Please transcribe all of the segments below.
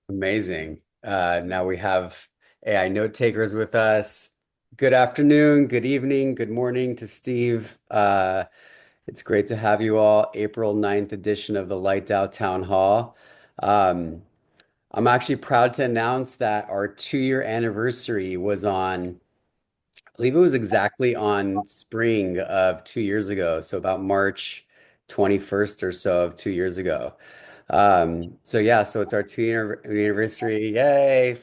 Amazing. Now we have AI note takers with us. Good afternoon, good evening, good morning to Steve. It's great to have you all. April 9th edition of the Light Dow Town Hall. Um, I'm actually proud to announce that our 2-year anniversary was on, I believe it was exactly on spring of 2 years ago. So about March 21st or so of 2 years ago. So yeah, so it's our 2-year anniversary. Yay.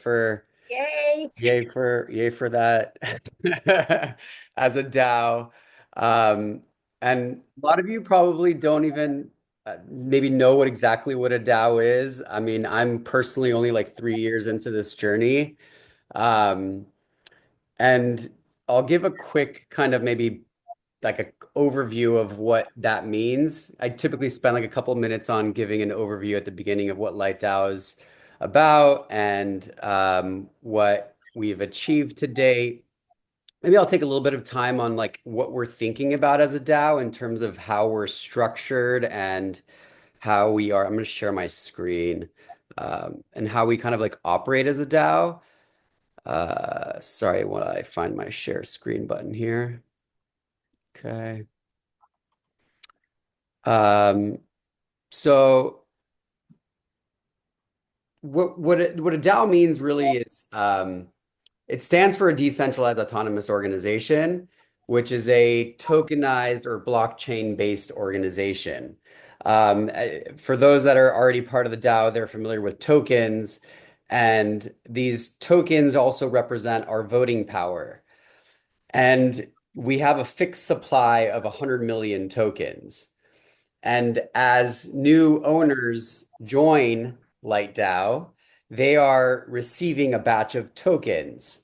Yay for that as a DAO. Um, and a lot of you probably don't even maybe know exactly what a DAO is. I mean, I'm personally only like 3 years into this journey. Um, and I'll give a quick kind of maybe like a overview of what that means. I typically spend like a couple minutes on giving an overview at the beginning of what Light DAO is about and what we've achieved to date. Maybe I'll take a little bit of time on like what we're thinking about as a DAO in terms of how we're structured and how we are. I'm going to share my screen and how we kind of like operate as a DAO. Sorry, when I find my share screen button here. Okay. Um, so what a DAO means really is it stands for a decentralized autonomous organization, which is a tokenized or blockchain-based organization. For those that are already part of the DAO, they're familiar with tokens, and these tokens also represent our voting power. And we have a fixed supply of 100 million tokens. And as new owners join LightDAO, they are receiving a batch of tokens.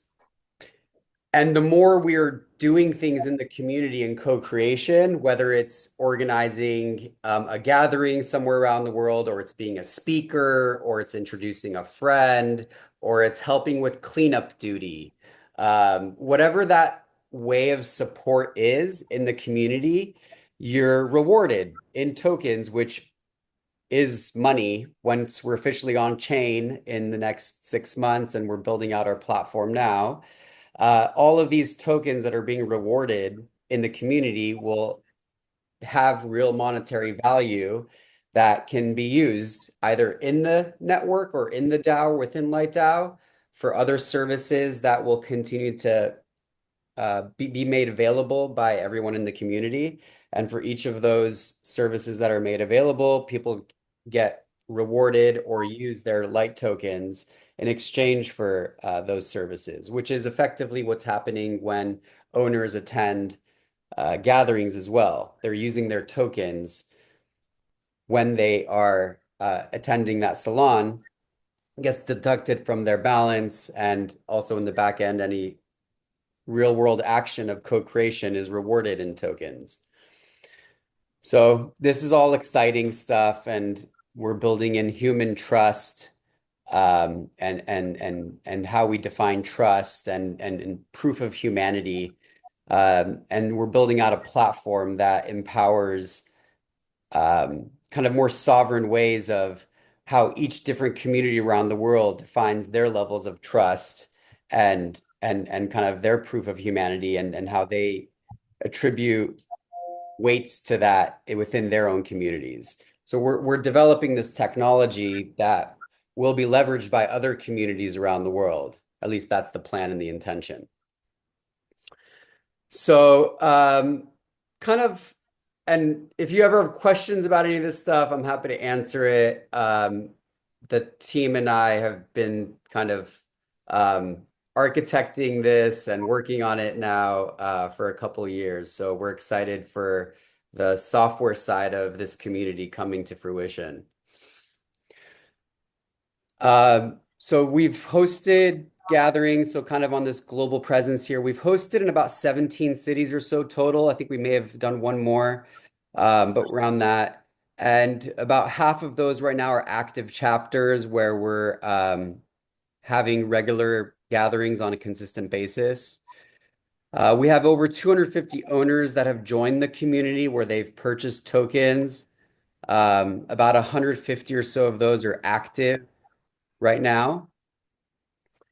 And the more we're doing things in the community and co-creation, whether it's organizing a gathering somewhere around the world, or it's being a speaker, or it's introducing a friend, or it's helping with cleanup duty, whatever that way of support is in the community, you're rewarded in tokens, which is money once we're officially on chain in the next 6 months and we're building out our platform now. All of these tokens that are being rewarded in the community will have real monetary value that can be used either in the network or in the DAO within Light DAO for other services that will continue to be made available by everyone in the community. And for each of those services that are made available, people get rewarded or use their light tokens in exchange for those services, which is effectively what's happening when owners attend gatherings as well. They're using their tokens when they are attending that salon, gets deducted from their balance, and also in the back end, any real world action of co-creation is rewarded in tokens. So this is all exciting stuff, and we're building in human trust, and how we define trust and proof of humanity. And we're building out a platform that empowers kind of more sovereign ways of how each different community around the world defines their levels of trust and kind of their proof of humanity and how they attribute weights to that within their own communities. So we're developing this technology that will be leveraged by other communities around the world. At least that's the plan and the intention. So, kind of, and if you ever have questions about any of this stuff, I'm happy to answer it. The team and I have been kind of architecting this and working on it now for a couple of years. So we're excited for the software side of this community coming to fruition. So we've hosted gatherings, so kind of on this global presence here. We've hosted in about 17 cities or so total. I think we may have done one more, but around that. And about half of those right now are active chapters where we're having regular gatherings on a consistent basis. We have over 250 owners that have joined the community where they've purchased tokens. About 150 or so of those are active right now.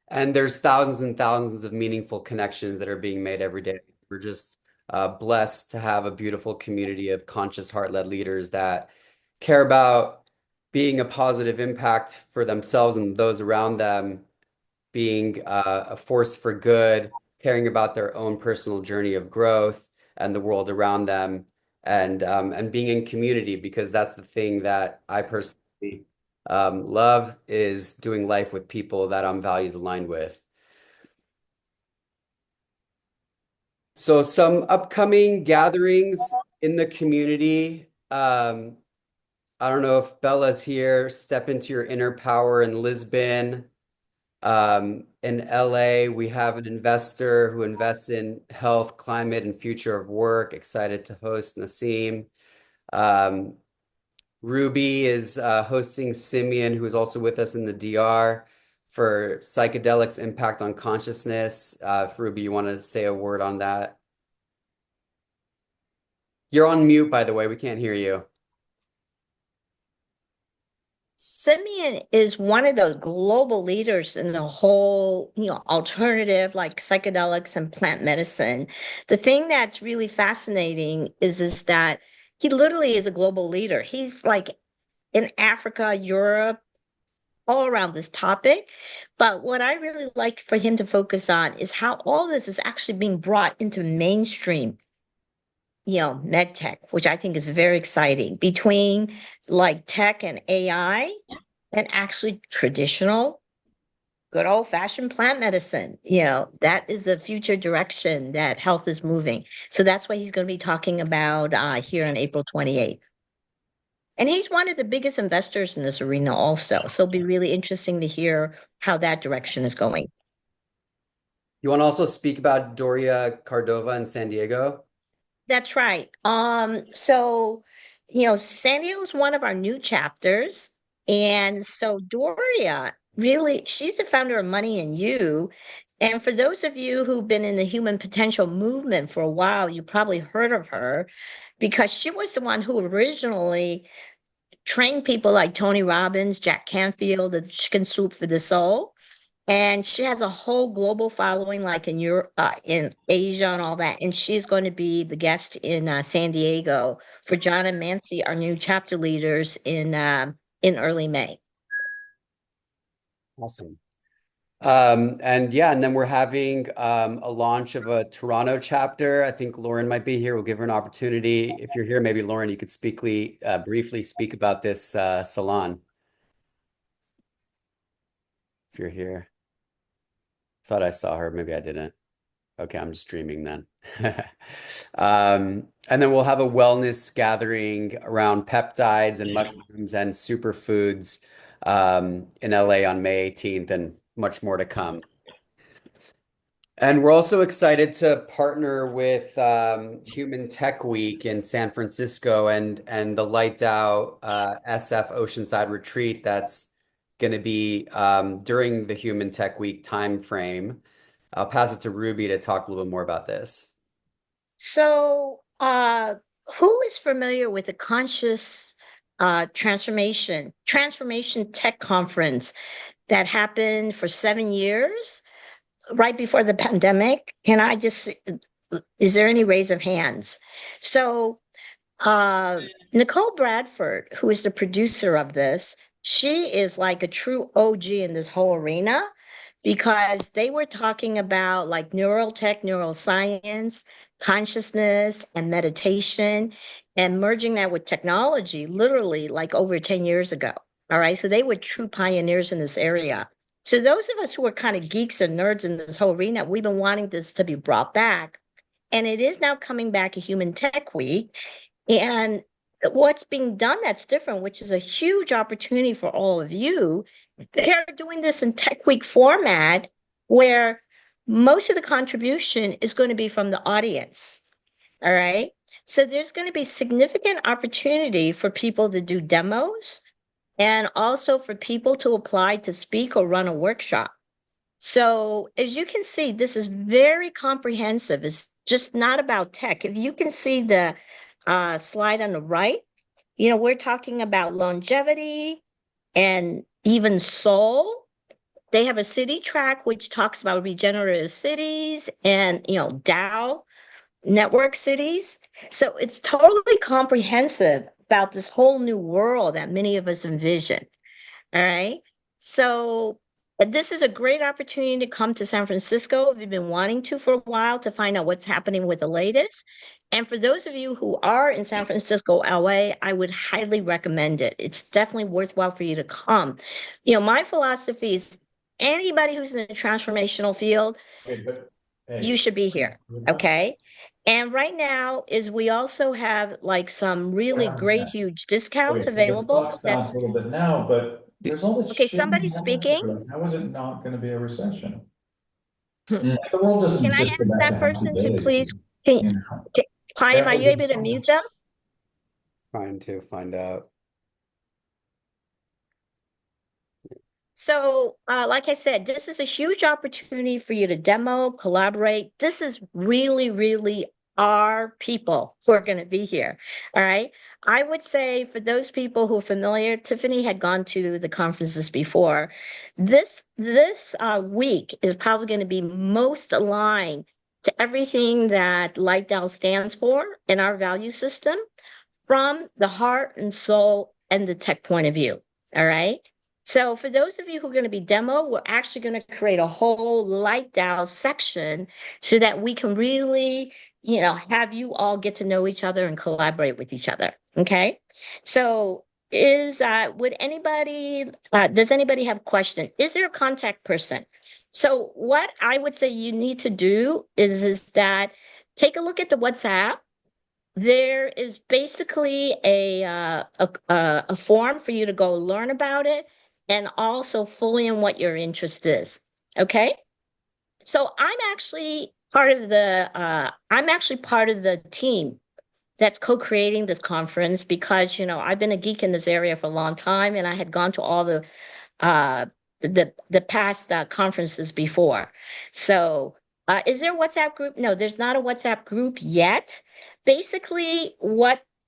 And there's thousands and thousands of meaningful connections that are being made every day. We're just blessed to have a beautiful community of conscious, heart-led leaders that care about being a positive impact for themselves and those around them, being a force for good, caring about their own personal journey of growth and the world around them, and being in community, because that's the thing that I personally love, is doing life with people that I'm values aligned with. So some upcoming gatherings in the community. I don't know if Bella's here. Step into your inner power in Lisbon. In LA, we have an investor who invests in health, climate, and future of work. Excited to host Nassim. Um, Ruby is hosting Simeon, who is also with us in the DR, for psychedelics impact on consciousness. If Ruby, you want to say a word on that? You're on mute, by the way. We can't hear you. Simeon is one of those global leaders in the whole, alternative like psychedelics and plant medicine. The thing that's really fascinating is that he literally is a global leader. He's like in Africa, Europe, all around this topic. But what I really like for him to focus on is how all this is actually being brought into mainstream med tech, which I think is very exciting between like tech and AI and actually traditional, good old fashioned plant medicine. That is the future direction that health is moving. So that's what he's going to be talking about here on April 28th. And he's one of the biggest investors in this arena also. So it'll be really interesting to hear how that direction is going. You want to also speak about Doria Cardova in San Diego? That's right. San Diego is one of our new chapters. And so Doria, really, she's the founder of Money and You. And for those of you who've been in the human potential movement for a while, you probably heard of her because she was the one who originally trained people like Tony Robbins, Jack Canfield, the Chicken Soup for the Soul. And she has a whole global following, like in Europe, in Asia, and all that. And she's going to be the guest in San Diego for John and Mancy, our new chapter leaders, in early May. Awesome. And yeah, and then we're having a launch of a Toronto chapter. I think Lauren might be here. We'll give her an opportunity. If you're here, maybe Lauren, you could briefly speak about this salon. If you're here. Thought I saw her, maybe I didn't. Okay, I'm just dreaming then. And then we'll have a wellness gathering around peptides and mushrooms and superfoods in LA on May 18th, and much more to come. And we're also excited to partner with Human Tech Week in San Francisco and the Light DAO SF Oceanside Retreat that's going to be during the Human Tech Week timeframe. I'll pass it to Ruby to talk a little bit more about this. So, who is familiar with the Conscious Transformation Tech Conference that happened for 7 years? Right before the pandemic. Is there any raise of hands? So Nicole Bradford, who is the producer of this, she is like a true OG in this whole arena because they were talking about like neural tech, neuroscience, consciousness, and meditation, and merging that with technology literally like over 10 years ago. All right. So they were true pioneers in this area. So those of us who are kind of geeks and nerds in this whole arena, we've been wanting this to be brought back. And it is now coming back at Human Tech Week. And what's being done that's different, which is a huge opportunity for all of you, they're doing this in Tech Week format where most of the contribution is going to be from the audience. All right. So there's going to be significant opportunity for people to do demos and also for people to apply to speak or run a workshop. So as you can see, this is very comprehensive. It's just not about tech. If you can see the slide on the right, we're talking about longevity and even soul They have a city track which talks about regenerative cities and, DAO network cities. So it's totally comprehensive about this whole new world that many of us envision. All right. So this is a great opportunity to come to San Francisco if you've been wanting to for a while to find out what's happening with the latest. And for those of you who are in San Francisco, LA, I would highly recommend it. It's definitely worthwhile for you to come. My philosophy is anybody who's in a transformational field, Okay, but hey, you should be here. Okay. And right now is we also have like some really great huge discounts okay, so the available. stocks bounce a little bit now, but there's all this Okay, shit somebody's happening. speaking. How is it not gonna be a recession? Can The world doesn't I just go ask back that to happy person to days, please, can, you know? Payam, are you able to mute them? Trying to find out. So, like I said, this is a huge opportunity for you to demo, collaborate. This is really, really our people who are going to be here. All right. I would say for those people who are familiar, Tiffany had gone to the conferences before. This week is probably going to be most aligned to everything that Light Dow stands for in our value system from the heart and soul and the tech point of view. All right. So for those of you who are going to be demo, we're actually going to create a whole Light Dow section so that we can really, have you all get to know each other and collaborate with each other. Okay. So would anybody, does anybody have a question? Is there a contact person? So what I would say you need to do is that take a look at the WhatsApp. There is basically a form for you to go learn about it and also fully in what your interest is. Okay. So I'm actually part of the team that's co-creating this conference because I've been a geek in this area for a long time and I had gone to all the past conferences before. So is there a WhatsApp group? No, there's not a WhatsApp group yet. Basically,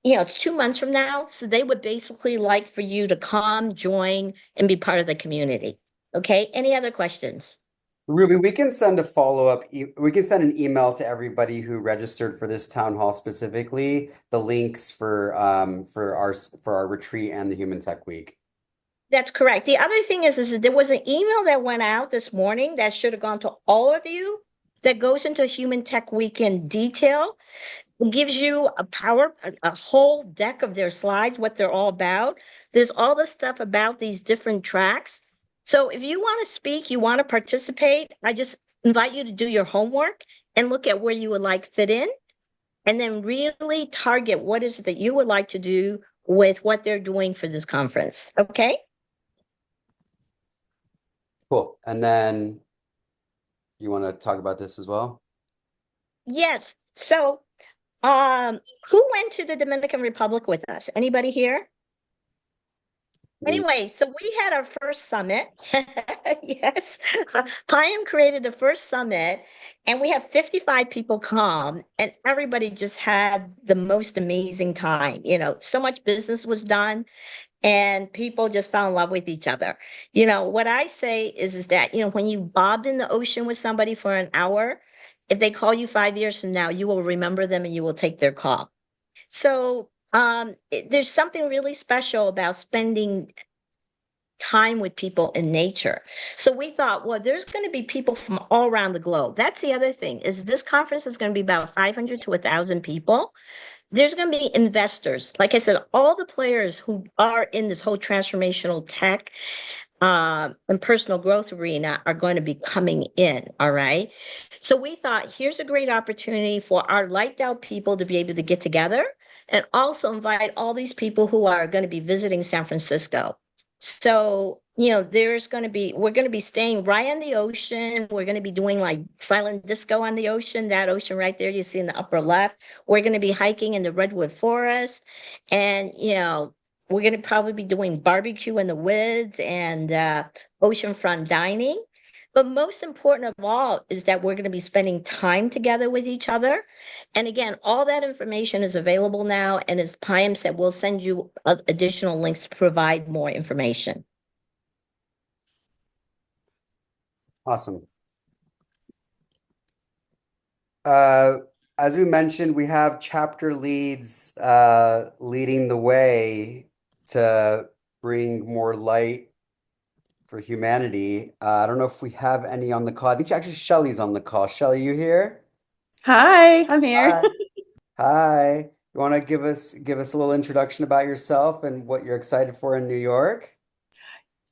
it's 2 months from now. So they would basically like for you to come, join, and be part of the community. Okay. Any other questions? Ruby, we can send a follow-up. We can send an email to everybody who registered for this town hall specifically, the links for our retreat and the Human Tech Week. That's correct. The other thing is that there was an email that went out this morning that should have gone to all of you that goes into Human Tech Week in detail. It gives you a whole deck of their slides, what they're all about. There's all the stuff about these different tracks. So if you want to speak, you want to participate, I just invite you to do your homework and look at where you would like fit in, and then really target what is it that you would like to do with what they're doing for this conference. Okay? Cool. And then you want to talk about this as well? Yes. So, who went to the Dominican Republic with us? Anybody here? Anyway, so we had our first summit. Yes. Payam created the first summit, and we had 55 people come, and everybody just had the most amazing time. So much business was done, and people just fell in love with each other. What I say is that, when you bobbed in the ocean with somebody for an hour, if they call you 5 years from now, you will remember them and you will take their call. So there's something really special about spending time with people in nature. So we thought, well, there's going to be people from all around the globe. That's the other thing, is this conference is going to be about 500 to 1,000 people. There's going to be investors. Like I said, all the players who are in this whole transformational tech and personal growth arena are going to be coming in. All right. So we thought, here's a great opportunity for our Light Dow people to be able to get together and also invite all these people who are going to be visiting San Francisco. So, we're going to be staying right on the ocean. We're going to be doing like silent disco on the ocean, that ocean right there you see in the upper left. We're going to be hiking in the redwood forest, and, we're going to probably be doing barbecue in the woods and oceanfront dining. But most important of all is that we're going to be spending time together with each other. And again, all that information is available now. And as Payam said, we'll send you additional links to provide more information. Awesome. Uh, as we mentioned, we have chapter leads leading the way to bring more light for humanity. I don't know if we have any on the call. I think actually Shelly's on the call. Shelly, you here? Hi, I'm here. Hi. Hi. You want to give us a little introduction about yourself and what you're excited for in New York?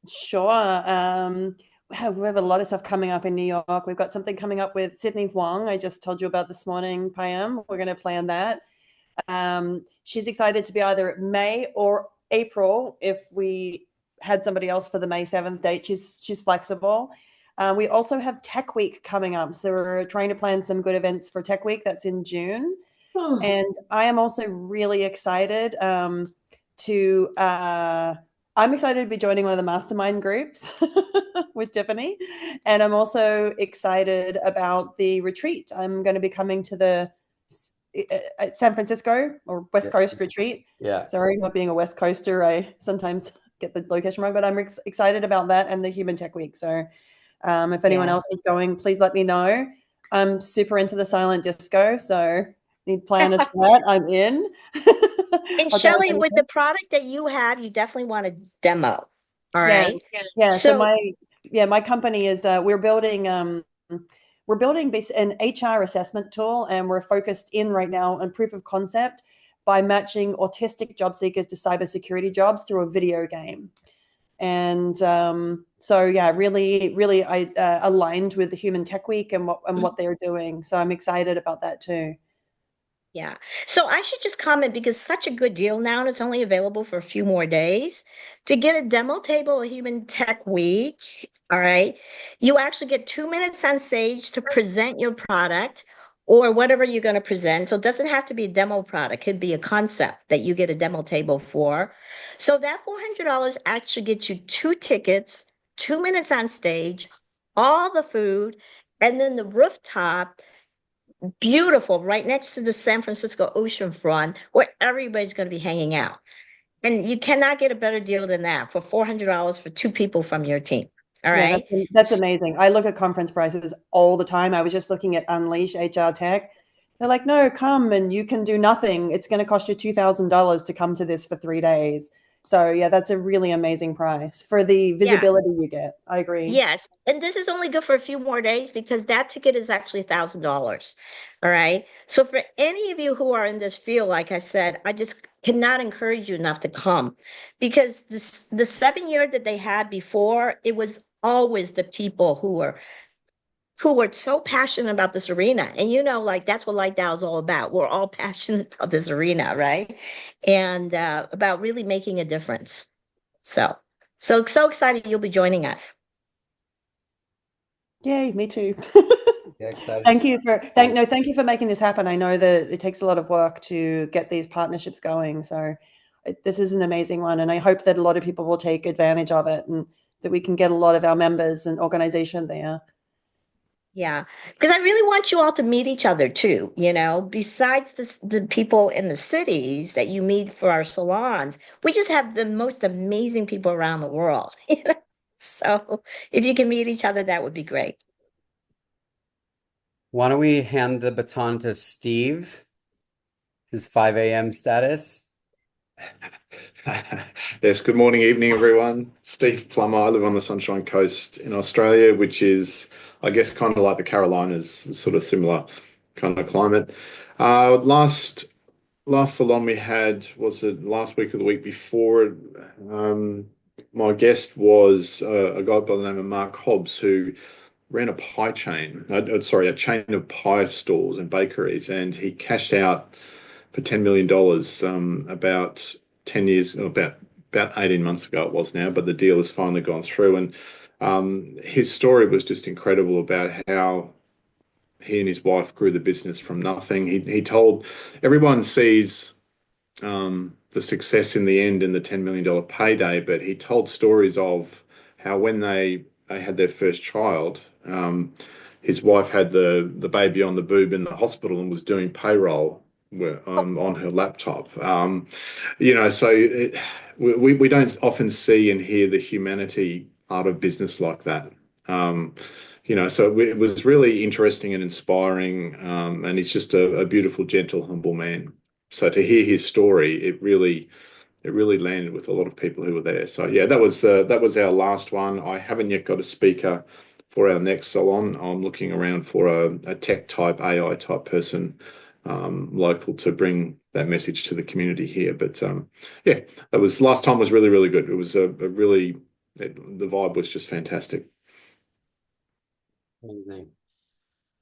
Sure. We have a lot of stuff coming up in New York. We've got something coming up with Sydney Huang. I just told you about this morning, Payam. We're going to plan that. She's excited to be either May or April if we had somebody else for the May 7th date. She's flexible. We also have Tech Week coming up. So we're trying to plan some good events for Tech Week. That's in June. And I am also really excited I'm excited to be joining one of the mastermind groups with Tiffany. And I'm also excited about the retreat. I'm going to be coming to the San Francisco or West Coast retreat. Yeah. Sorry, not being a West Coaster, I sometimes get the location wrong, but I'm excited about that and the Human Tech Week. So if anyone else is going, please let me know. I'm super into the silent disco, so need planners for that. I'm in. And Shelly, with the product that you have, you definitely want a demo. All right. Yeah. So my company is we're building an HR assessment tool, and we're focused in right now on proof of concept by matching autistic job seekers to cybersecurity jobs through a video game. And really I aligned with the Human Tech Week and what they're doing. So I'm excited about that too. Yeah. So I should just comment because such a good deal now, and it's only available for a few more days. To get a demo table at Human Tech Week, all right, you actually get 2 minutes on stage to present your product or whatever you're going to present. So it doesn't have to be a demo product, it could be a concept that you get a demo table for. So that $400 actually gets you 2 tickets, 2 minutes on stage, all the food, and then the rooftop. Beautiful, right next to the San Francisco ocean front, where everybody's going to be hanging out. And you cannot get a better deal than that for $400 for 2 people from your team. All right. That's amazing. I look at conference prices all the time. I was just looking at Unleash HR Tech. They're like, no, come and you can do nothing. It's going to cost you $2,000 to come to this for 3 days. So yeah, that's a really amazing price for the visibility you get. I agree. Yes. And this is only good for a few more days because that ticket is actually $1,000. All right. So for any of you who are in this field, like I said, I just cannot encourage you enough to come because the 7 year that they had before, it was always the people who were so passionate about this arena. And like that's what Light Dow is all about. We're all passionate about this arena, right? And about really making a difference. So excited you'll be joining us. Yay, me too. Yeah, excited. Thank you for making this happen. I know that it takes a lot of work to get these partnerships going. So this is an amazing one. And I hope that a lot of people will take advantage of it and that we can get a lot of our members and organization there. Yeah, because I really want you all to meet each other too. Besides the people in the cities that you meet for our salons, we just have the most amazing people around the world. So if you can meet each other, that would be great. Why don't we hand the baton to Steve, his 5 a.m. status? Yes, good morning, evening, everyone. Steve Plummer. I live on the Sunshine Coast in Australia, which is, I guess, kind of like the Carolinas, sort of similar kind of climate. Last salon we had was it last week or the week before. My guest was a guy by the name of Mark Hobbs, who ran a pie chain, a chain of pie stalls and bakeries, and he cashed out for $10 million about 10 years, about 18 months ago it was now, but the deal has finally gone through. And his story was just incredible about how he and his wife grew the business from nothing. He told everyone sees the success in the end in the $10 million payday, but he told stories of how when they had their first child, his wife had the baby on the boob in the hospital and was doing payroll on her laptop. So we don't often see and hear the humanity part of business like that. So it was really interesting and inspiring. And he's just a beautiful, gentle, humble man. So to hear his story, it really landed with a lot of people who were there. So yeah, that was our last one. I haven't yet got a speaker for our next salon. I'm looking around for a tech type, AI type person, local, to bring that message to the community here. But yeah, that was last time was really, really good. It was the vibe was just fantastic. Amazing.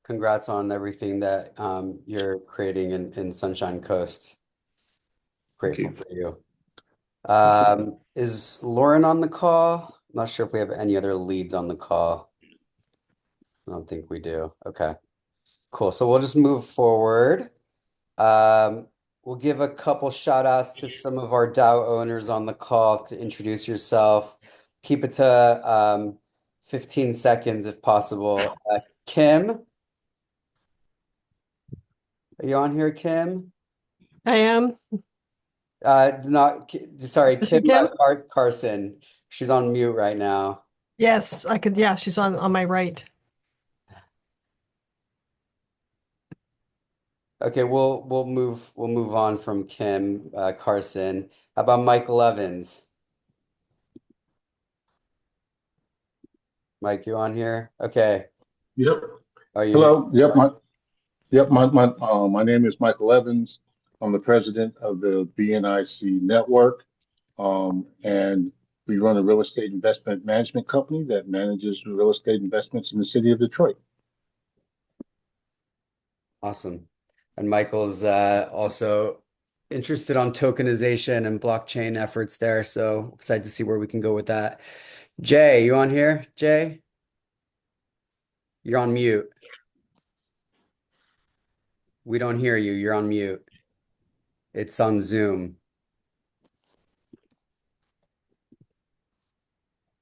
Congrats on everything that you're creating in Sunshine Coast. Thank Grateful you. for you. Is Lauren on the call? I'm not sure if we have any other leads on the call. I don't think we do. Okay, cool. So we'll just move forward. We'll give a couple shout outs to some of our DAO owners on the call to introduce yourself. Keep it to 15 seconds if possible. Kim, are you on here, Kim? I am. Not sorry, Kim Kim? Carson. She's on mute right now. Yes, I could. Yeah, she's on my right. Okay, we'll move on from Kim Carson. How about Michael Evans? Mike, you on here? Okay. Yep. Are you here? Hello. My name is Michael Evans. I'm the president of the BNIC network. And we run a real estate investment management company that manages real estate investments in the city of Detroit. Awesome. And Michael's also interested on tokenization and blockchain efforts there. So excited to see where we can go with that. Jay, you on here? Jay? You're on mute. We don't hear you. You're on mute. It's on Zoom.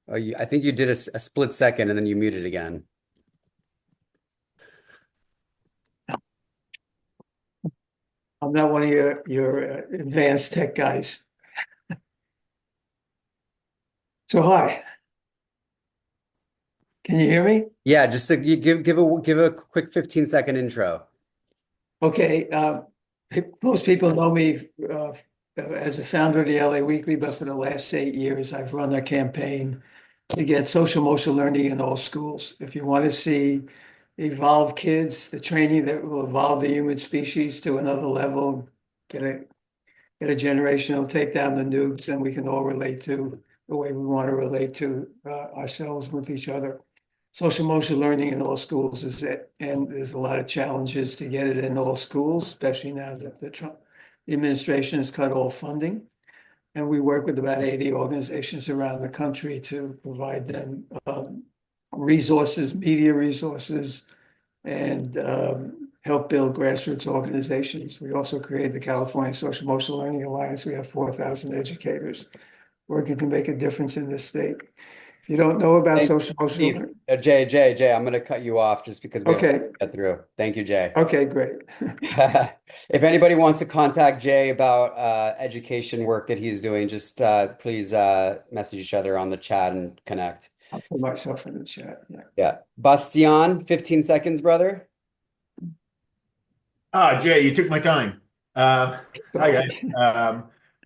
Oh, I think you did a split second and then you muted again. I'm not one of your advanced tech guys. So hi. Can you hear me? Yeah, just to give a quick 15-second intro. Okay. Most people know me as the founder of the LA Weekly, but for the last 8 years, I've run a campaign to get social emotional learning in all schools. If you want to see evolve kids, the training that will evolve the human species to another level, get a generation that'll take down the nukes, and we can all relate to the way we want to relate to ourselves with each other. Social emotional learning in all schools is it, and there's a lot of challenges to get it in all schools, especially now that the Trump administration has cut all funding. And we work with about 80 organizations around the country to provide them resources, media resources, and help build grassroots organizations. We also created the California Social Emotional Learning Alliance. We have 4,000 educators working to make a difference in this state. If you don't know about social emotional learning. Jay, I'm going to cut you off just because we have to get through. Thank you, Jay. Okay, great. If anybody wants to contact Jay about education work that he's doing, just please message each other on the chat and connect. I'll put myself in the chat. Yeah. Bastian, 15 seconds, brother. Jay, you took my time. Hi, guys.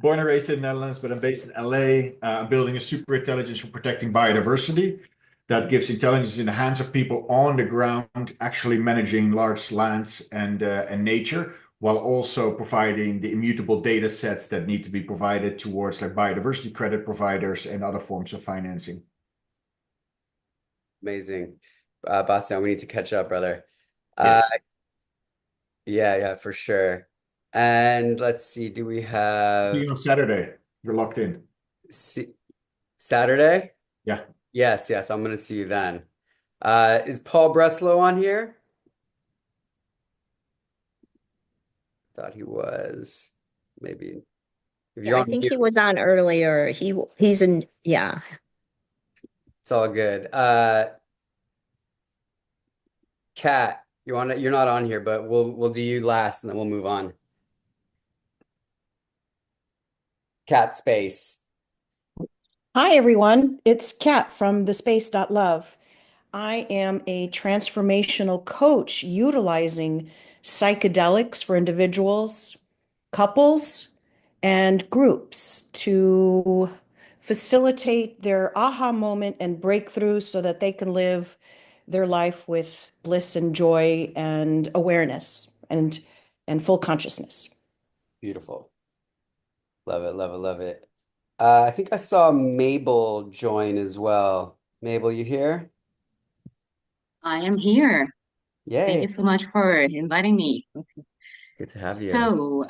Born and raised in the Netherlands, but I'm based in LA. I'm building a super intelligence for protecting biodiversity that gives intelligence in the hands of people on the ground, actually managing large lands and nature, while also providing the immutable data sets that need to be provided towards like biodiversity credit providers and other forms of financing. Amazing. Bastian, we need to catch up, brother. Yes. Yeah, for sure. And let's see, do we have See you on Saturday. You're locked in. Saturday? Yeah. Yes, I'm going to see you then. Is Paul Breslow on here? Thought he was. Maybe. If you're I on think mute, he was on earlier. He's in, yeah. it's all good. Kat, you're not on here, but we'll do you last and then we'll move on. Cat Space. Hi, everyone. It's Kat from thespace.love. I am a transformational coach utilizing psychedelics for individuals, couples, and groups to facilitate their aha moment and breakthrough so that they can live their life with bliss and joy and awareness and full consciousness. Beautiful. Love it, love it, love it. I think I saw Mabel join as well. Mabel, you here? I am here. Thank Yay. you so much for inviting me. Good to have you. So,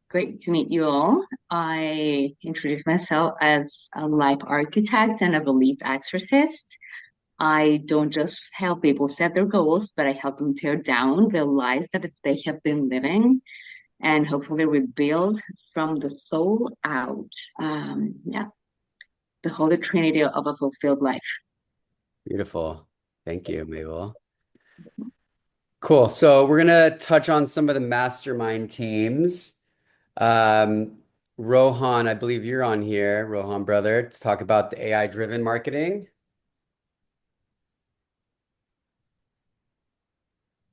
great to meet you all. I introduce myself as a life architect and a belief exorcist. I don't just help people set their goals, but I help them tear down the lies that they have been living and hopefully rebuild from the soul out. Yeah, the Holy Trinity of a fulfilled life. Beautiful. Thank you, Mabel. Cool. So we're gonna touch on some of the mastermind teams. Rohan, I believe you're on here, Rohan brother, to talk about the AI-driven marketing.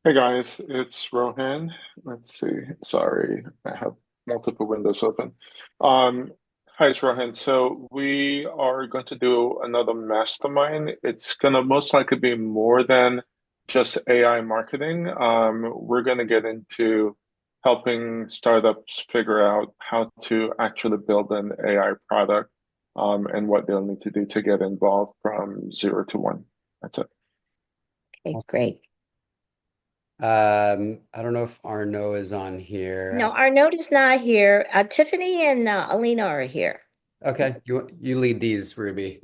Hey guys, it's Rohan. Let's see. Sorry, I have multiple windows open. Hi, it's Rohan. So we are going to do another mastermind. It's gonna most likely be more than just AI marketing. We're gonna get into helping startups figure out how to actually build an AI product, and what they'll need to do to get involved from 0 to 1. That's it. Okay, great. I don't know if Arnaud is on here. No, Arnaud is not here. Tiffany and Alina are here. Okay, you lead these, Ruby.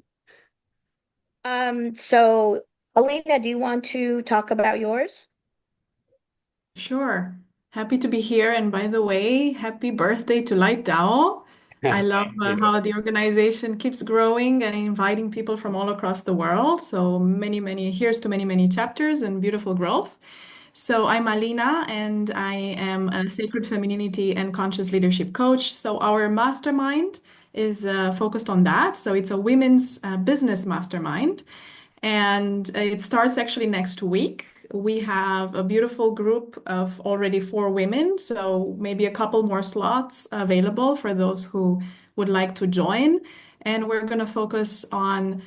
So Alina, do you want to talk about yours? Sure. Happy to be here. And by the way, happy birthday to Light DAO. I love how the organization keeps growing and inviting people from all across the world. So here's to many chapters and beautiful growth. So I'm Alina, and I am a sacred femininity and conscious leadership coach. So our mastermind is focused on that. So it's a women's business mastermind, and it starts actually next week. We have a beautiful group of already 4 women, so maybe a couple more slots available for those who would like to join. And we're going to focus on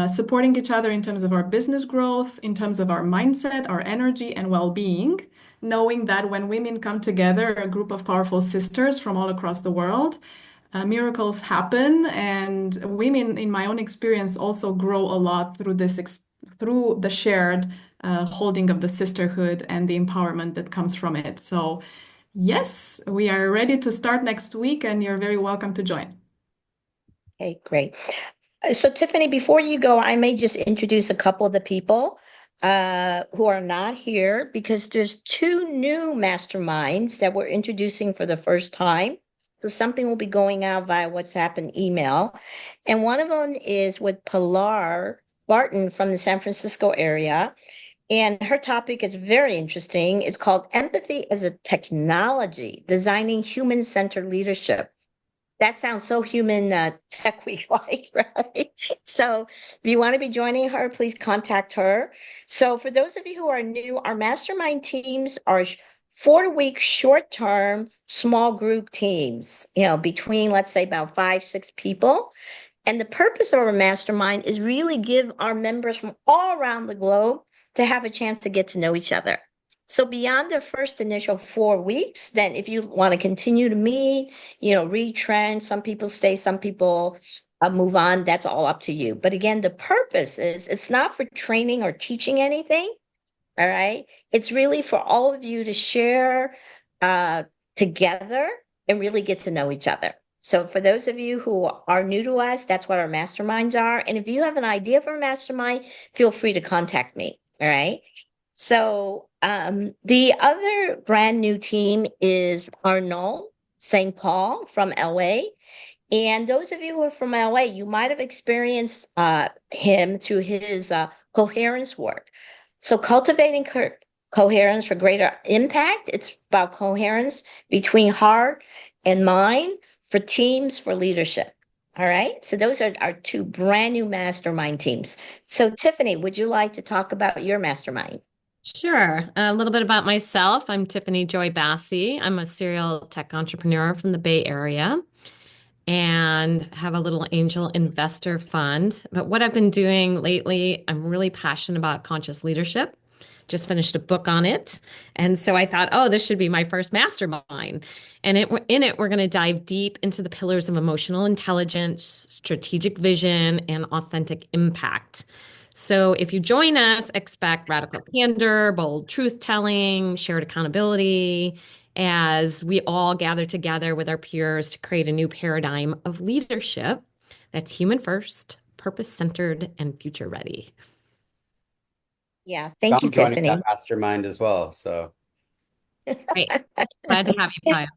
supporting each other in terms of our business growth, in terms of our mindset, our energy, and well-being, knowing that when women come together, a group of powerful sisters from all across the world, miracles happen. And women, in my own experience, also grow a lot through through the shared holding of the sisterhood and the empowerment that comes from it. So yes, we are ready to start next week, and you're very welcome to join. Okay, great. So Tiffany, before you go, I may just introduce a couple of the people who are not here, because there's 2 new masterminds that we're introducing for the first time. So something will be going out via WhatsApp and email. And one of them is with Pilar Barton from the San Francisco area. And her topic is very interesting. It's called Empathy as a Technology, Designing Human-Centered Leadership. That sounds so human tech week-like, right? So if you want to be joining her, please contact her. So for those of you who are new, our mastermind teams are 4-week short-term small group teams, between, let's say, about 5-6 people. And the purpose of our mastermind is really give our members from all around the globe to have a chance to get to know each other. So beyond the first initial 4 weeks, then if you want to continue to meet, retrend, some people stay, some people move on, that's all up to you. But again, the purpose is it's not for training or teaching anything, all right? It's really for all of you to share together and really get to know each other. So for those of you who are new to us, that's what our masterminds are. And if you have an idea for a mastermind, feel free to contact me, all right? So the other brand new team is Arnaud St. Paul from LA. And those of you who are from LA, you might have experienced him through his coherence work. So cultivating coherence for greater impact. It's about coherence between heart and mind for teams, for leadership. All right. So those are our two brand new mastermind teams. So Tiffany, would you like to talk about your mastermind? Sure. A little bit about myself. I'm Tiffany Joy Bassi. I'm a serial tech entrepreneur from the Bay Area and have a little angel investor fund. But what I've been doing lately, I'm really passionate about conscious leadership. Just finished a book on it. And so I thought, oh, this should be my first mastermind. And in it, we're going to dive deep into the pillars of emotional intelligence, strategic vision, and authentic impact. So if you join us, expect radical candor, bold truth telling, shared accountability, as we all gather together with our peers to create a new paradigm of leadership that's human first, purpose centered, and future ready. Yeah, thank you, I'm joining Tiffany. that mastermind as well. So Great. Glad to have you, Paya.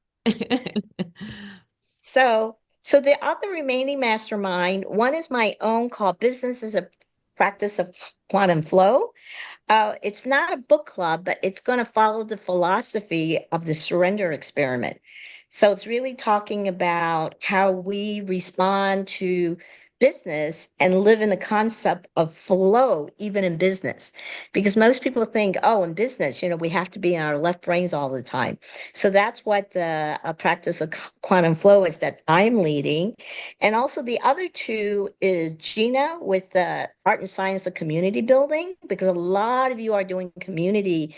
So the other remaining mastermind, one is my own called Business as a Practice of Quantum Flow. It's not a book club, but it's going to follow the philosophy of the surrender experiment. So it's really talking about how we respond to business and live in the concept of flow, even in business. Because most people think, oh, in business, we have to be in our left brains all the time. So that's what the practice of quantum flow is that I'm leading. And also the other two is Gina with the art and science of community building, because a lot of you are doing community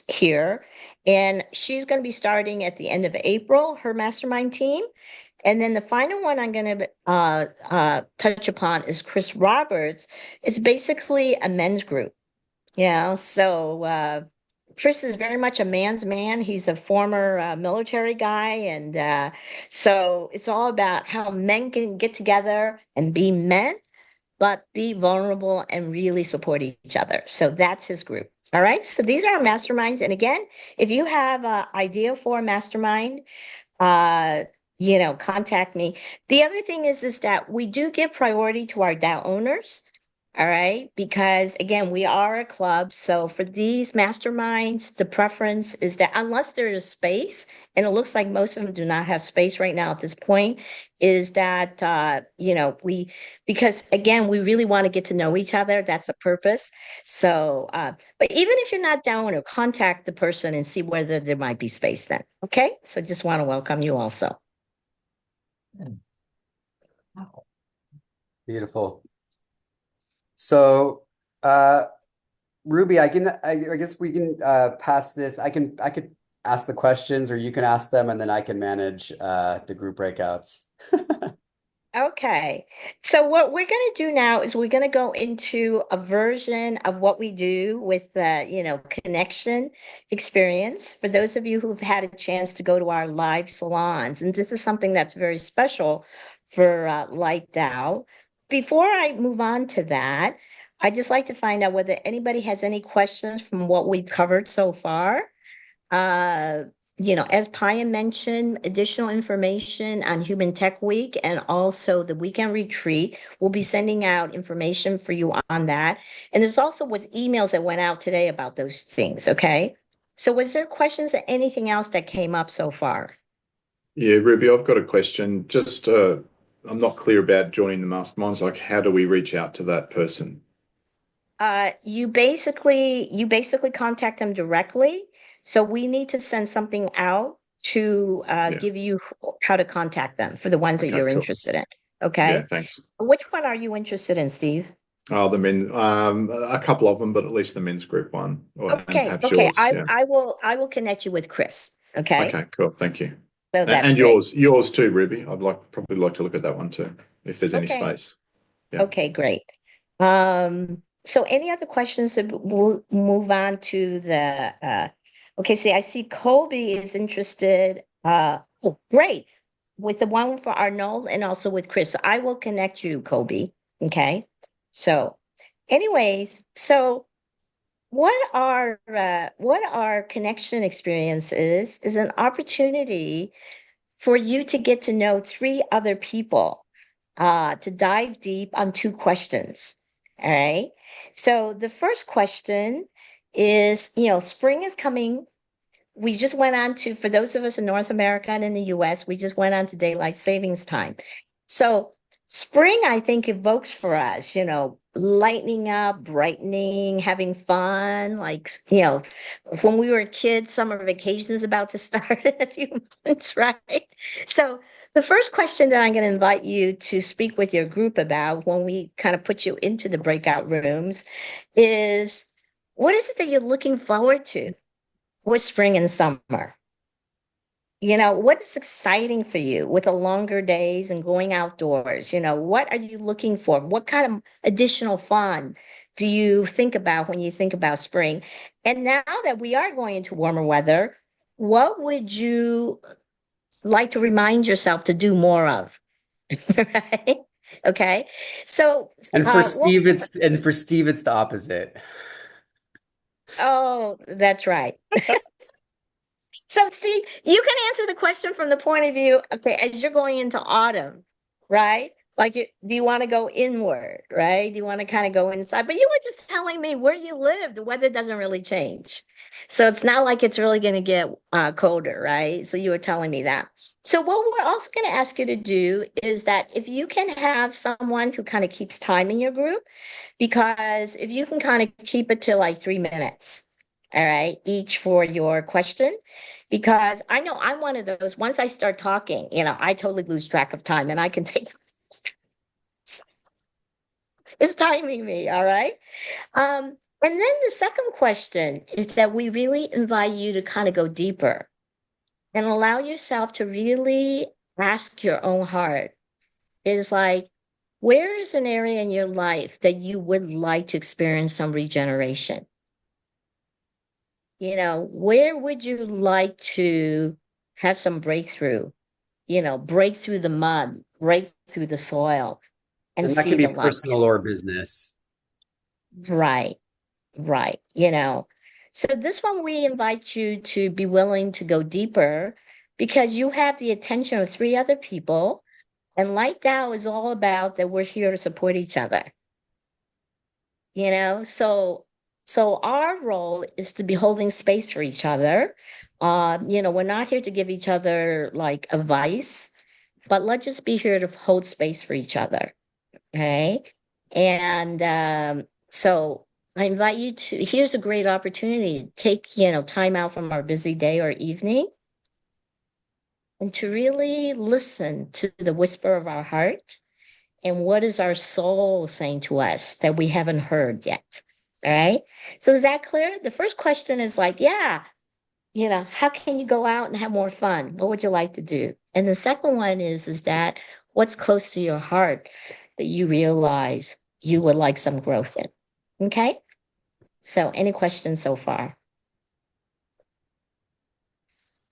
here. And she's going to be starting at the end of April, her mastermind team. And then the final one I'm going to touch upon is Chris Roberts. It's basically a men's group. So Chris is very much a man's man. He's a former military guy. And so it's all about how men can get together and be men, but be vulnerable and really support each other. So that's his group. All right. So these are our masterminds. And again, if you have an idea for a mastermind, contact me. The other thing is that we do give priority to our DAO owners. All right. Because again, we are a club. So for these masterminds, the preference is that unless there is space, and it looks like most of them do not have space right now at this point, is that, because again, we really want to get to know each other. That's the purpose. So, but even if you're not DAO owner, contact the person and see whether there might be space then. Okay. So just want to welcome you also. beautiful. So, Ruby, I guess we can pass this. I could ask the questions, or you can ask them, and then I can manage the group breakouts. Okay. So what we're going to do now is we're going to go into a version of what we do with the, connection experience for those of you who've had a chance to go to our live salons. And this is something that's very special for Light DAO. Before I move on to that, I'd just like to find out whether anybody has any questions from what we've covered so far. As Paya mentioned, additional information on Human Tech Week and also the weekend retreat. We'll be sending out information for you on that. And there's also was emails that went out today about those things, okay? So was there questions or anything else that came up so far? Yeah, Ruby, I've got a question. Just, I'm not clear about joining the masterminds. Like, how do we reach out to that person? You basically contact them directly. So we need to send something out to give you how to contact them for the ones that you're interested in. Okay. Yeah, thanks. Which one are you interested in, Steve? Oh, the men, a couple of them, but at least the men's group one. Okay. Okay. I will connect you with Chris. Okay. Okay, cool. Thank you. So that's and great. yours too, Ruby. I'd probably like to look at that one too, if there's any space. Yeah. Okay, great. So any other questions? We'll move on to the okay, I see Colby is interested. Oh, great. With the one for Arnold and also with Chris. So I will connect you, Colby. Okay. So anyways, what our connection experience is an opportunity for you to get to know 3 other people, to dive deep on 2 questions. All right. So the first question is, spring is coming. We just went on to, for those of us in North America and in the US, we just went on to daylight savings time. So spring, I think, evokes for us, lightening up, brightening, having fun. Like, when we were kids, summer vacation is about to start in a few months, right? So, the first question that I'm going to invite you to speak with your group about when we kind of put you into the breakout rooms is what is it that you're looking forward to with spring and summer? What is exciting for you with the longer days and going outdoors? What are you looking for? What kind of additional fun do you think about when you think about spring? And now that we are going into warmer weather, what would you like to remind yourself to do more of? Right? Okay. So, And for Steve, it's the opposite. oh, that's right. So, Steve, you can answer the question from the point of view, okay, as you're going into autumn, right? Like, do you want to go inward, right? Do you want to kind of go inside? But you were just telling me where you live, the weather doesn't really change. So it's not like it's really going to get colder, right? So you were telling me that. So what we're also going to ask you to do is that if you can have someone who kind of keeps time in your group, because if you can kind of keep it to like 3 minutes, all right, each for your question, because I know I'm one of those, once I start talking, I totally lose track of time and I can take it's timing me, all right? And then the second question is that we really invite you to kind of go deeper and allow yourself to really ask your own heart. Is like, where is an area in your life that you would like to experience some regeneration? Where would you like to have some breakthrough? Break through the mud, break through the soil, and And that see could be the light. personal or business. Right, right. So this one we invite you to be willing to go deeper because you have the attention of 3 other people, and Light Tao is all about that we're here to support each other. So our role is to be holding space for each other. We're not here to give each other like advice, but let's just be here to hold space for each other. Okay. And so I invite you to, here's a great opportunity to take, time out from our busy day or evening and to really listen to the whisper of our heart and what is our soul saying to us that we haven't heard yet. All right. So is that clear? The first question is like, yeah, how can you go out and have more fun? What would you like to do? And the second one is that what's close to your heart that you realize you would like some growth in? Okay. So any questions so far?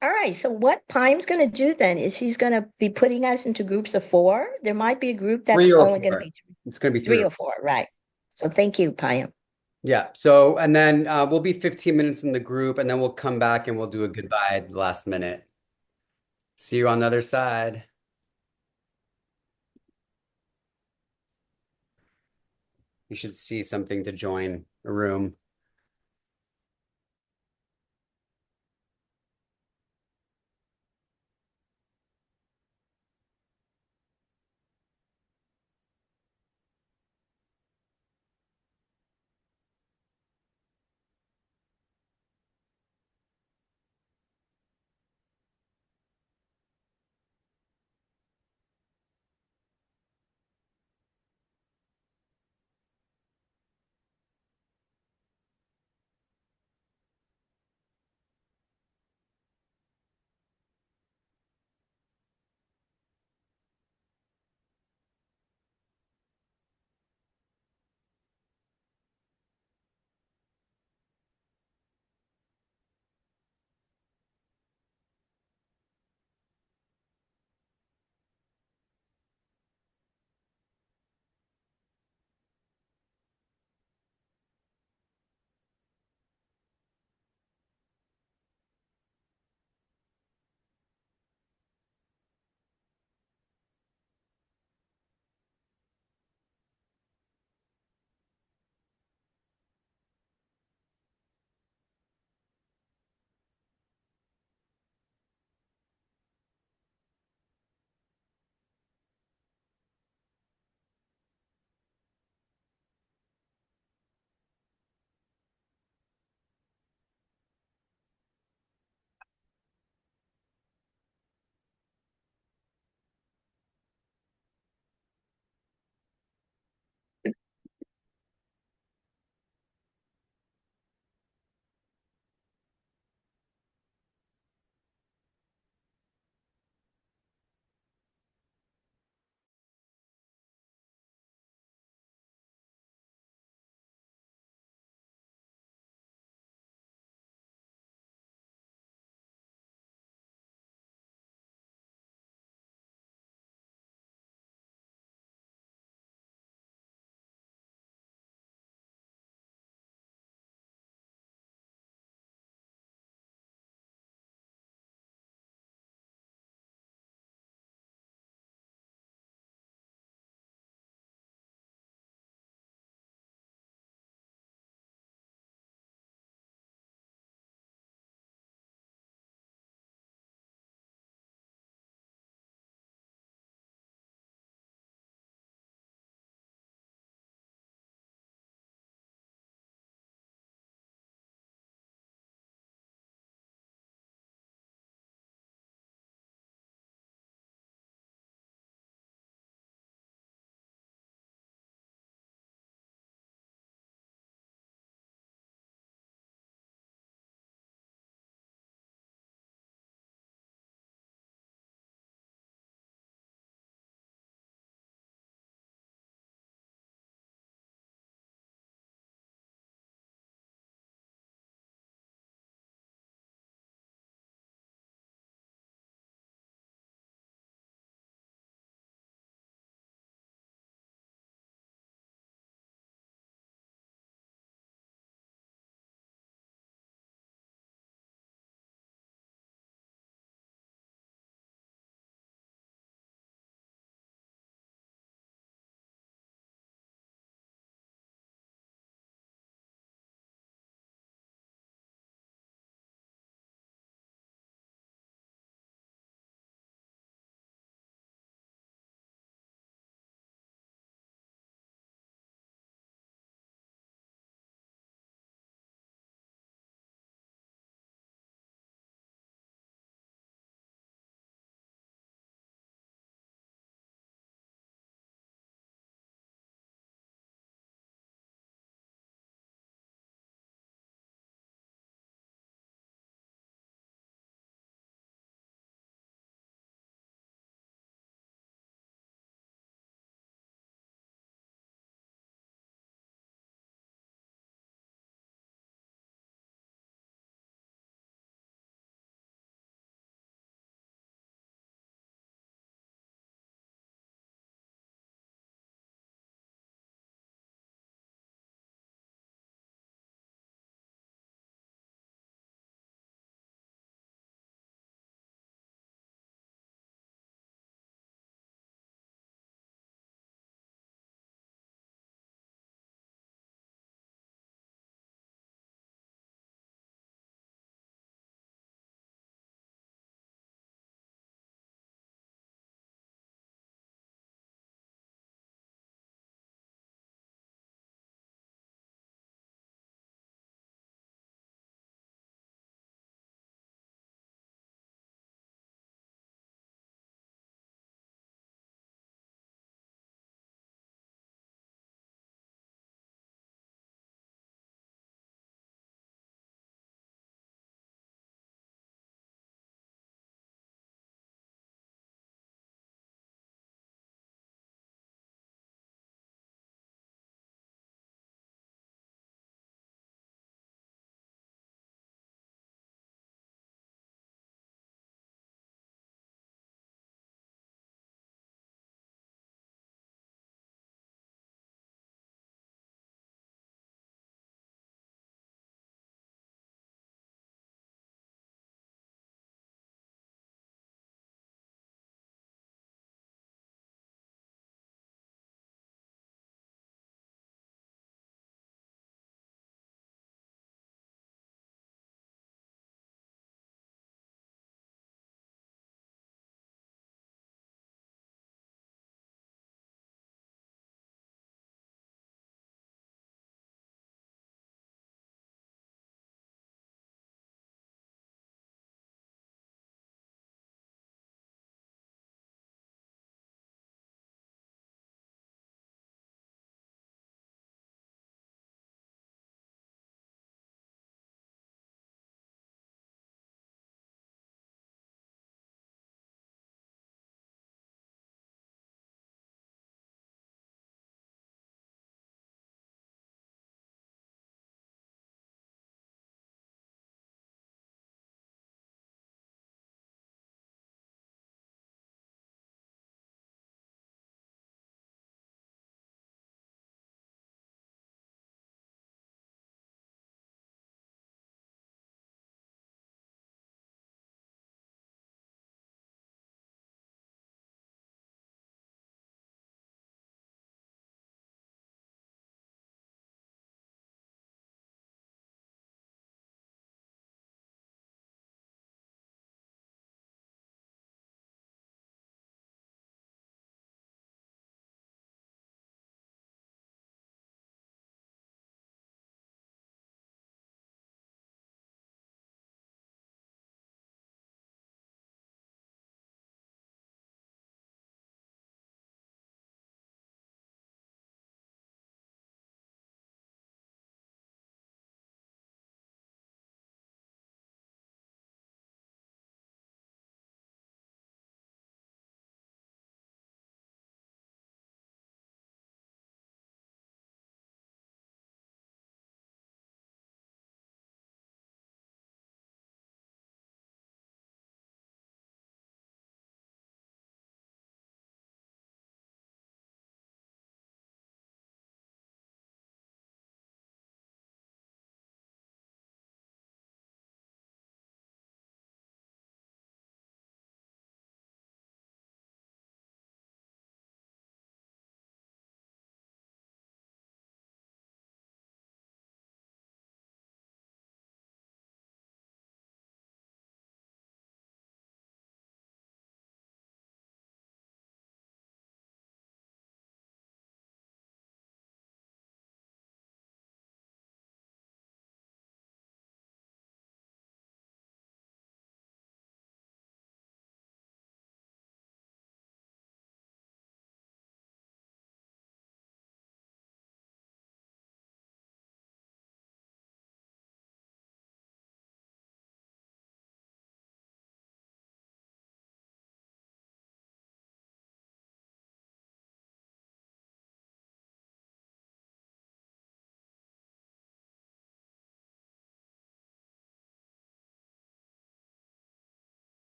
All right. So what Pime's going to do then is he's going to be putting us into groups of 4. There might be a group that's 3 or only going to 4. be It's going to be 3 3 or 4. Right. So thank you, Pime. Yeah. So, and then we'll be 15 minutes in the group, and then we'll come back and we'll do a goodbye at the last minute. See you on the other side. You should see something to join a room.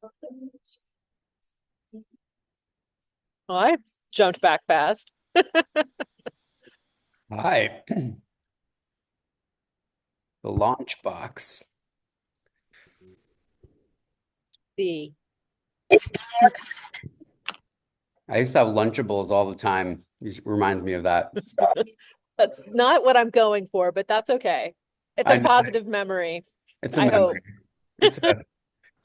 Well, I jumped back fast. Hi. The launch box. B. I used to have Lunchables all the time. It reminds me of that. That's not what I'm going for, but that's okay. It's I a know. positive memory. It's a I hope. memory. It's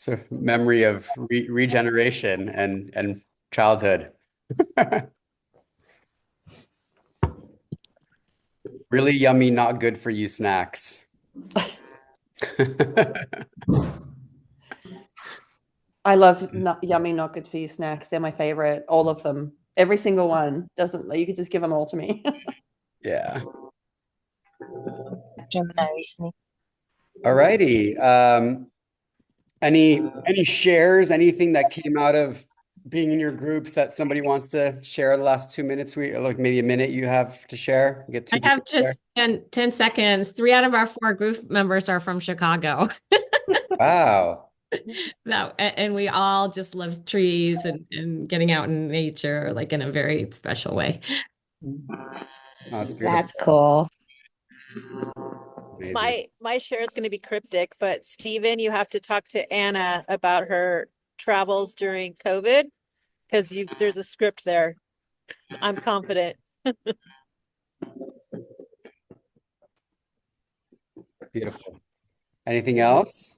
a memory of regeneration and childhood. Really yummy, not good for you snacks. I love yummy, not good for you snacks. They're my favorite. All of them. Every single one. You could just give them all to me. Yeah. Gemini recently. All righty. Any shares, anything that came out of being in your groups that somebody wants to share the last 2 minutes? Like maybe a minute you have to share. Get two I have people to just 10 seconds. 3 out of our 4 group members are from Chicago. share. Wow. And we all just love trees and getting out in nature, like in a very special way. Oh, it's beautiful. That's cool. Amazing. My share is going to be cryptic, but Stephen, you have to talk to Anna about her travels during COVID because there's a script there. I'm confident. Beautiful. Anything else?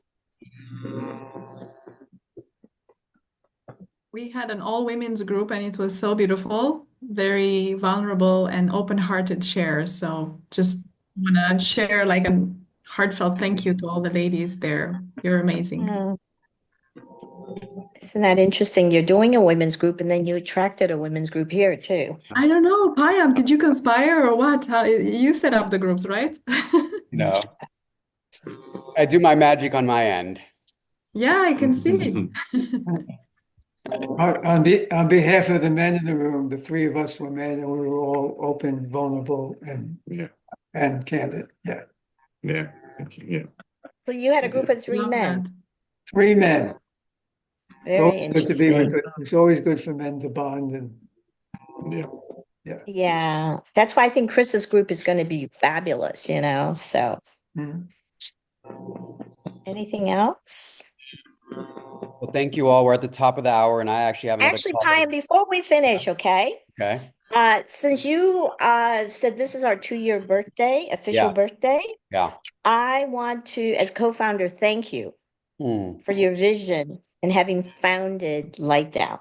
We had an all women's group and it was so beautiful, very vulnerable and open-hearted shares. So just want to share like a heartfelt thank you to all the ladies there. You're amazing. Oh. Isn't that interesting? You're doing a women's group and then you attracted a women's group here too. I don't know, Payam, did you conspire or what? You set up the groups, right? No. I do my magic on my end. Yeah, I can see. On behalf of the men in the room, the 3 of us were men and we were all open, vulnerable, and candid. Yeah. Yeah. Thank you. Yeah. So you had a group of 3 Love men. that. 3 men. It's Very always good to be with interesting. It's always good for men to bond and Yeah. Yeah, that's why I think Chris's group is going to be fabulous, so. Anything else? Well, thank you all. We're at the top of the hour, and I actually have another Actually, call. Payam, before we finish, okay? Okay. Since you said this is our 2-year birthday, official Yeah. birthday, Yeah. I want to, as co-founder, thank you for your vision and having founded Lightdown.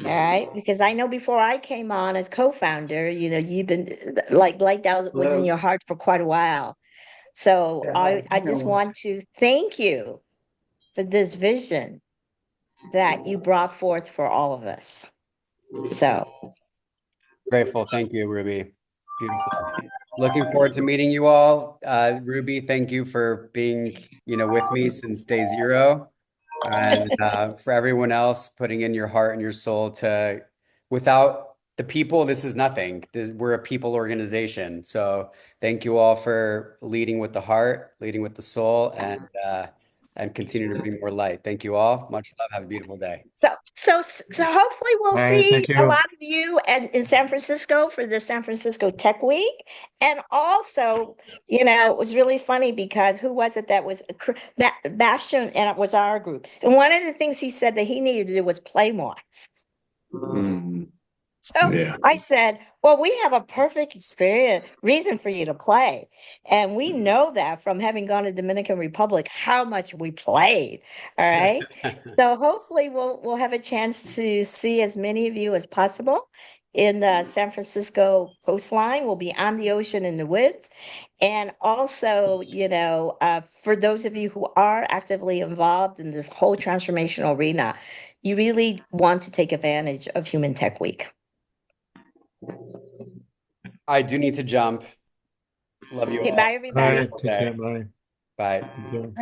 All right, because I know before I came on as co-founder, you've been like Lightdown was in your heart for quite a while. So I just want to thank you for this vision that you brought forth for all of us. So Grateful. Thank you, Ruby. Beautiful. Looking forward to meeting you all. Ruby, thank you for being, with me since day 0. And for everyone else, putting in your heart and your soul without the people, this is nothing. We're a people organization. So thank you all for leading with the heart, leading with the soul, and continue to bring more light. Thank you all. Much love. Have a beautiful day. So hopefully we'll Bye, see thank a you. lot of you in San Francisco for the San Francisco Tech Week. And also, it was really funny because who was it that was Bastian, and it was our group. And one of the things he said that he needed to do was play more. So Yeah. I said, well, we have a perfect reason for you to play. And we know that from having gone to Dominican Republic, how much we played. All right. So hopefully we'll have a chance to see as many of you as possible in the San Francisco coastline. We'll be on the ocean in the woods. And also, for those of you who are actively involved in this whole transformational arena, you really want to take advantage of Human Tech Week. I do need to jump. Love you Okay, all. bye, everybody. Beautiful day. Bye. Bye. Thank you.